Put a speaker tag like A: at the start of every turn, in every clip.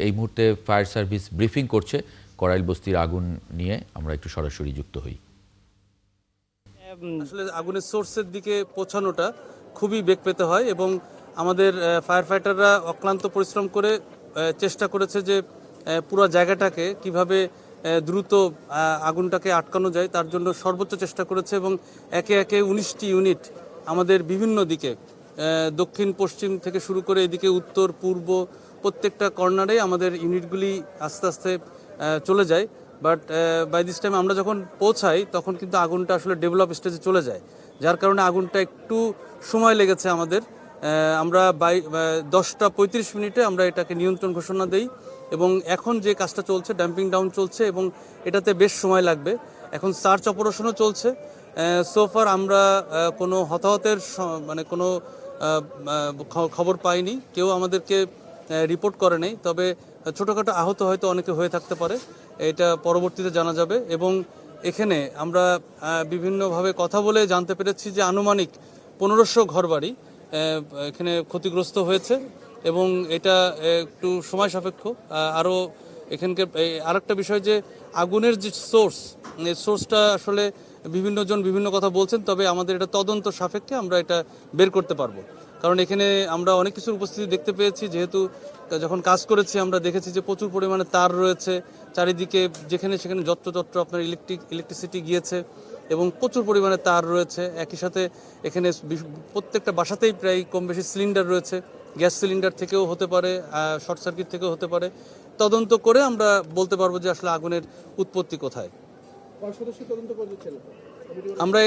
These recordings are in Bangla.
A: এই মুহূর্তে ফায়ার সার্ভিস ব্রিফিং করছে করাইল বস্তির আগুন নিয়ে। আমরা একটু সরাসরি যুক্ত হই।
B: আসলে আগুনের সোর্সের দিকে পৌঁছানোটা খুবই বেগ পেতে হয় এবং আমাদের ফায়ার ফাইটাররা অক্লান্ত পরিশ্রম করে চেষ্টা করেছে যে পুরো জায়গাটাকে কিভাবে দ্রুত আগুনটাকে আটকানো যায় তার জন্য সর্বোচ্চ চেষ্টা করেছে এবং একে একে 19টি ইউনিট আমাদের বিভিন্ন দিকে দক্ষিণ পশ্চিম থেকে শুরু করে এদিকে উত্তর পূর্ব প্রত্যেকটা কর্নারে আমাদের ইউনিটগুলি আস্তে আস্তে চলে যায়। বাট বাই দিস টাইম আমরা যখন পৌঁছাই তখন কিন্তু আগুনটা আসলে ডেভেলপ স্টেজে চলে যায়, যার কারণে আগুনটা একটু সময় লেগেছে আমাদের। আমরা 10টা 35 মিনিটে আমরা এটাকে নিয়ন্ত্রণ ঘোষণা দেই এবং এখন যে কাজটা চলছে ড্যাম্পিং ডাউন চলছে এবং এটাতে বেশ সময় লাগবে। এখন সার্চ অপারেশনও চলছে। সোফার আমরা কোনো হতাহতের মানে কোনো খবর পাইনি, কেউ আমাদেরকে রিপোর্ট করে নেই, তবে ছোটোখাটো আহত হয়তো অনেকে হয়ে থাকতে পারে, এটা পরবর্তীতে জানা যাবে। এবং এখানে আমরা বিভিন্নভাবে কথা বলে জানতে পেরেছি যে আনুমানিক 1500 ঘরবাড়ি এখানে ক্ষতিগ্রস্ত হয়েছে এবং এটা একটু সময় সাপেক্ষ। আরও এখানকার আরেকটা বিষয় যে আগুনের যে সোর্সটা আসলে বিভিন্ন জন বিভিন্ন কথা বলছেন, তবে আমাদের এটা তদন্ত সাপেক্ষে আমরা এটা বের করতে পারবো। কারণ এখানে আমরা অনেক কিছুর উপস্থিতি দেখতে পেয়েছি, যেহেতু যখন কাজ করেছি আমরা দেখেছি যে প্রচুর পরিমাণে তার রয়েছে চারিদিকে, যেখানে সেখানে যত্র আপনার ইলেকট্রিসিটি গিয়েছে এবং প্রচুর পরিমাণে তার রয়েছে। একই সাথে এখানে প্রত্যেকটা বাসাতেই প্রায় কম বেশি সিলিন্ডার রয়েছে, গ্যাস সিলিন্ডার থেকেও হতে পারে, শর্ট সার্কিট থেকেও হতে পারে। তদন্ত করে আমরা বলতে পারবো যে আসলে আগুনের উৎপত্তি কোথায়। আমরা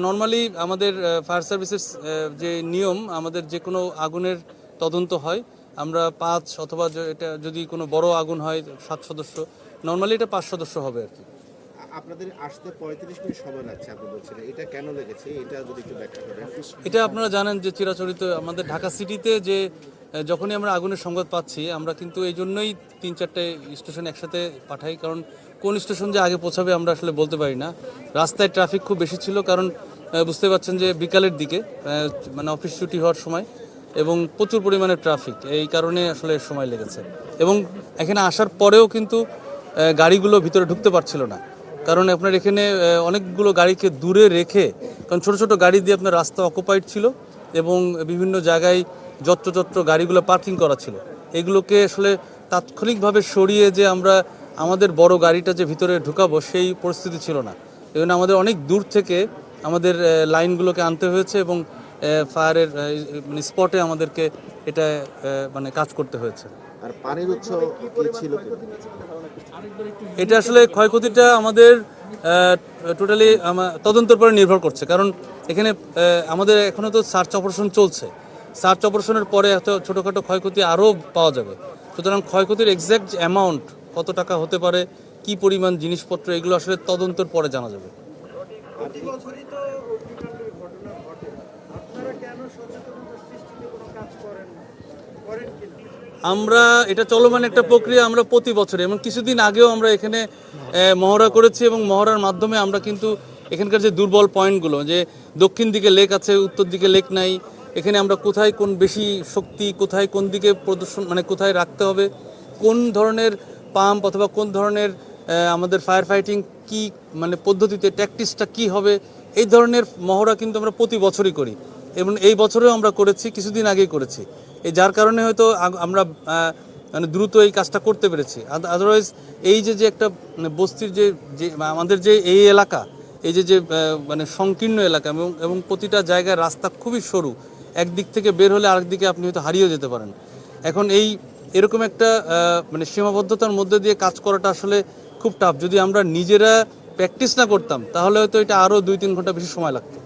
B: নর্মালি আমাদের ফায়ার সার্ভিসের যে নিয়ম, আমাদের যে কোনো আগুনের তদন্ত হয় আমরা 5 অথবা এটা যদি কোনো বড় আগুন হয় 7 সদস্য, নর্মালি এটা 5 সদস্য হবে আর কি।
C: আপনাদের আসতে 35 মিনিট সময় লাগছে আপনি বলছেন, এটা কেন লেগেছে এটা যদি একটু ব্যাখ্যা করেন।
B: এটা আপনারা জানেন যে চিরাচরিত আমাদের ঢাকা সিটিতে যে যখনই আমরা আগুনের সংবাদ পাচ্ছি আমরা কিন্তু এই জন্যই 3-4টে স্টেশন একসাথে পাঠাই, কারণ কোন স্টেশন যে আগে পৌঁছাবে আমরা আসলে বলতে পারি না। রাস্তায় ট্রাফিক খুব বেশি ছিল, কারণ বুঝতে পারছেন যে বিকালের দিকে মানে অফিস ছুটি হওয়ার সময় এবং প্রচুর পরিমাণে ট্রাফিক, এই কারণে আসলে সময় লেগেছে। এবং এখানে আসার পরেও কিন্তু গাড়িগুলো ভিতরে ঢুকতে পারছিল না, কারণ আপনার এখানে অনেকগুলো গাড়িকে দূরে রেখে, কারণ ছোট ছোট গাড়ি দিয়ে আপনার রাস্তা অকুপাইড ছিল এবং বিভিন্ন জায়গায় যত্র গাড়িগুলো পার্কিং করা ছিল, এগুলোকে আসলে তাৎক্ষণিকভাবে সরিয়ে যে আমরা আমাদের বড় গাড়িটা যে ভিতরে ঢুকাবো সেই পরিস্থিতি ছিল না। এই জন্য আমাদের অনেক দূর থেকে আমাদের লাইনগুলোকে আনতে হয়েছে এবং ফায়ারের মানে স্পটে আমাদেরকে এটা মানে কাজ করতে হয়েছে।
C: আর পানির উৎস কি ছিল?
B: এটা আসলে ক্ষয়ক্ষতিটা আমাদের টোটালি তদন্তের পরে নির্ভর করছে, কারণ এখানে আমাদের এখনও তো সার্চ অপারেশন চলছে। সার্চ অপারেশনের পরে এত ছোটোখাটো ক্ষয়ক্ষতি আরও পাওয়া যাবে। সুতরাং ক্ষয়ক্ষতির এক্স্যাক্ট অ্যামাউন্ট কত টাকা হতে পারে, কি পরিমাণ জিনিসপত্র, এগুলো আসলে তদন্তের পরে জানা যাবে। আমরা এটা চলমান একটা প্রক্রিয়া, আমরা প্রতি বছরে এবং কিছুদিন আগেও আমরা এখানে মহড়া করেছি এবং মহড়ার মাধ্যমে আমরা কিন্তু এখানকার যে দুর্বল পয়েন্টগুলো, যে দক্ষিণ দিকে লেক আছে, উত্তর দিকে লেক নাই, এখানে আমরা কোথায় কোন বেশি শক্তি, কোথায় কোন দিকে প্রদর্শন মানে কোথায় রাখতে হবে, কোন ধরনের পাম্প অথবা কোন ধরনের আমাদের ফায়ার ফাইটিং কি মানে পদ্ধতিতে ট্যাকটিক্সটা কি হবে, এই ধরনের মহড়া কিন্তু আমরা প্রতি বছরই করি এবং এই বছরেও আমরা করেছি, কিছুদিন আগেই করেছি। এই যার কারণে হয়তো আমরা মানে দ্রুত এই কাজটা করতে পেরেছি। আদারওয়াইজ এই যে একটা বস্তির যে আমাদের যে এই এলাকা, এই যে মানে সংকীর্ণ এলাকা এবং প্রতিটা জায়গায় রাস্তা খুবই সরু, একদিক থেকে বের হলে আরেক দিকে আপনি হয়তো হারিয়ে যেতে পারেন। এখন এরকম একটা মানে সীমাবদ্ধতার মধ্যে দিয়ে কাজ করাটা আসলে খুব টাফ। যদি আমরা নিজেরা প্র্যাকটিস না করতাম তাহলে হয়তো এটা আরও 2-3 ঘন্টা বেশি সময় লাগতো।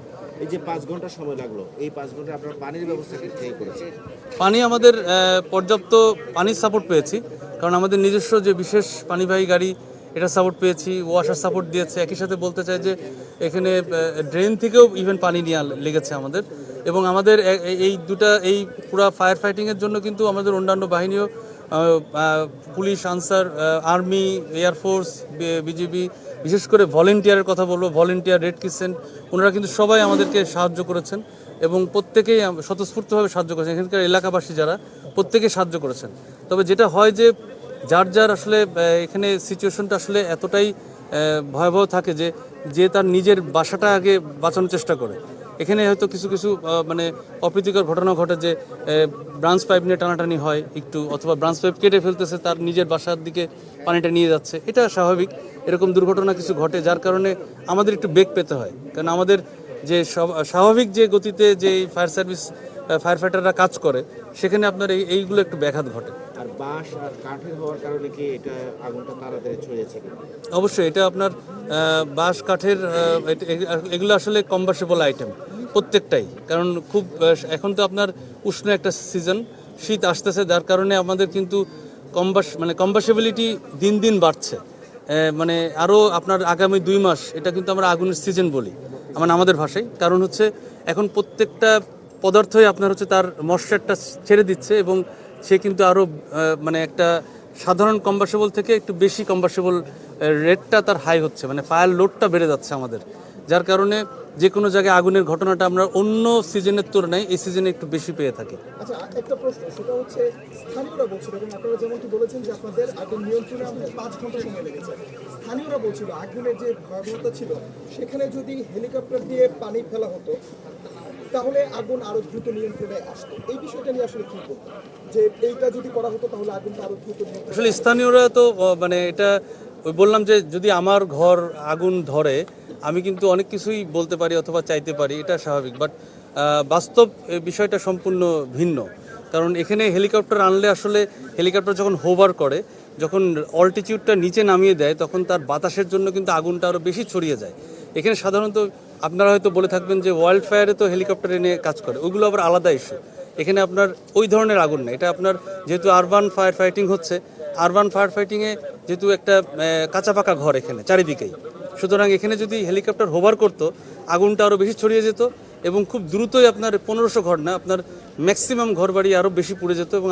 C: এই যে 5 ঘন্টা সময় লাগলো, এই 5 ঘন্টা আপনারা পানির ব্যবস্থা কি করেছে?
B: পানি আমাদের পর্যাপ্ত পানির সাপোর্ট পেয়েছি, কারণ আমাদের নিজস্ব যে বিশেষ পানিবাহী গাড়ি এটা সাপোর্ট পেয়েছি, ওয়াশার সাপোর্ট দিয়েছে। একই সাথে বলতে চাই যে এখানে ড্রেন থেকেও ইভেন পানি নেওয়া লেগেছে আমাদের। এবং আমাদের এই পুরা ফায়ার ফাইটিংয়ের জন্য কিন্তু আমাদের অন্যান্য বাহিনীও, police, Ansar, army, air force, BGB, বিশেষ করে ভলেন্টিয়ারের কথা বলবো, ভলেন্টিয়ার, রেড ক্রিসেন্ট, ওনারা কিন্তু সবাই আমাদেরকে সাহায্য করেছেন এবং প্রত্যেকেই স্বতঃস্ফূর্তভাবে সাহায্য করেছেন। এখানকার এলাকাবাসী যারা প্রত্যেকে সাহায্য করেছেন। তবে যেটা হয় যে যার যার আসলে এখানে সিচুয়েশনটা আসলে এতটাই ভয়াবহ থাকে যে যে তার নিজের বাসাটা আগে বাঁচানোর চেষ্টা করে। এখানে হয়তো কিছু কিছু মানে অপ্রীতিকর ঘটনা ঘটে যে ব্রাঞ্চ পাইপ নিয়ে টানাটানি হয় একটু, অথবা ব্রাঞ্চ পাইপ কেটে ফেলতেছে, তার নিজের বাসার দিকে পানিটা নিয়ে যাচ্ছে। এটা স্বাভাবিক, এরকম দুর্ঘটনা কিছু ঘটে, যার কারণে আমাদের একটু বেগ পেতে হয়। কারণ আমাদের যে স্বাভাবিক যে গতিতে যে ফায়ার সার্ভিস ফায়ার ফাইটাররা কাজ করে, সেখানে আপনার এইগুলো একটু ব্যাঘাত ঘটে।
C: আর বাঁশ আর কাঠের হওয়ার কারণে কি এটা আগুনটা তাড়াতাড়ি ছড়িয়েছে কিনা?
B: অবশ্যই এটা আপনার বাঁশ কাঠের এগুলো আসলে কম্বাসেবল আইটেম প্রত্যেকটাই। কারণ খুব এখন তো আপনার উষ্ণ একটা সিজন, শীত আসতেছে, যার কারণে আমাদের কিন্তু কম্বাসেবিলিটি দিন দিন বাড়ছে। মানে আরও আপনার আগামী 2 মাস এটা কিন্তু আমরা আগুনের সিজন বলি মানে আমাদের ভাষায়। কারণ হচ্ছে এখন প্রত্যেকটা পদার্থই আপনার হচ্ছে তার ময়েশ্চারটা ছেড়ে দিচ্ছে, এবং সে কিন্তু আরও মানে একটা সাধারণ কম্বাসেবল থেকে একটু বেশি কম্বাসেবল রেটটা তার হাই হচ্ছে, মানে ফায়ার লোডটা বেড়ে যাচ্ছে আমাদের, যার কারণে যে কোনো জায়গায় আগুনের ঘটনাটা আমরা অন্য সিজনের তুলনায় এই সিজনে একটু বেশি পেয়ে থাকি।
D: আচ্ছা, একটা প্রশ্ন, সেটা হচ্ছে স্থানীয়রা বলছিল, এবং আপনারা যেমনটি বলেছেন যে আপনাদের আগুন নিয়ন্ত্রণে আমাদের 5 ঘন্টা সময় লেগেছে। স্থানীয়রা বলছিল আগুনের যে ভয়াবহতা ছিল, সেখানে যদি হেলিকপ্টার দিয়ে পানি ফেলা হতো তাহলে আগুন আরো দ্রুত নিয়ন্ত্রণে আসতো। এই বিষয়টা নিয়ে আসলে কি বলবো, যে এইটা যদি করা হতো তাহলে আগুনটা আরো দ্রুত নিয়ন্ত্রণে?
B: আসলে স্থানীয়রা তো মানে এটা ওই বললাম যে যদি আমার ঘর আগুন ধরে আমি কিন্তু অনেক কিছুই বলতে পারি অথবা চাইতে পারি, এটা স্বাভাবিক। বাট বাস্তব বিষয়টা সম্পূর্ণ ভিন্ন। কারণ এখানে হেলিকপ্টার আনলে আসলে হেলিকপ্টার যখন হোভার করে, যখন অল্টিটিউডটা নিচে নামিয়ে দেয়, তখন তার বাতাসের জন্য কিন্তু আগুনটা আরও বেশি ছড়িয়ে যায়। এখানে সাধারণত আপনারা হয়তো বলে থাকবেন যে ওয়াইল্ড ফায়ারে তো হেলিকপ্টার এনে কাজ করে, ওগুলো আবার আলাদা ইস্যু। এখানে আপনার ওই ধরনের আগুন না, এটা আপনার যেহেতু আরবান ফায়ার ফাইটিং হচ্ছে, আরবান ফায়ার ফাইটিংয়ে যেহেতু একটা কাঁচা পাকা ঘর এখানে চারিদিকেই, সুতরাং এখানে যদি হেলিকপ্টার হোভার করতো আগুনটা আরও বেশি ছড়িয়ে যেত, এবং খুব দ্রুতই আপনার 1500 ঘর না, আপনার ম্যাক্সিমাম ঘর বাড়ি আরও বেশি পুড়ে যেত। এবং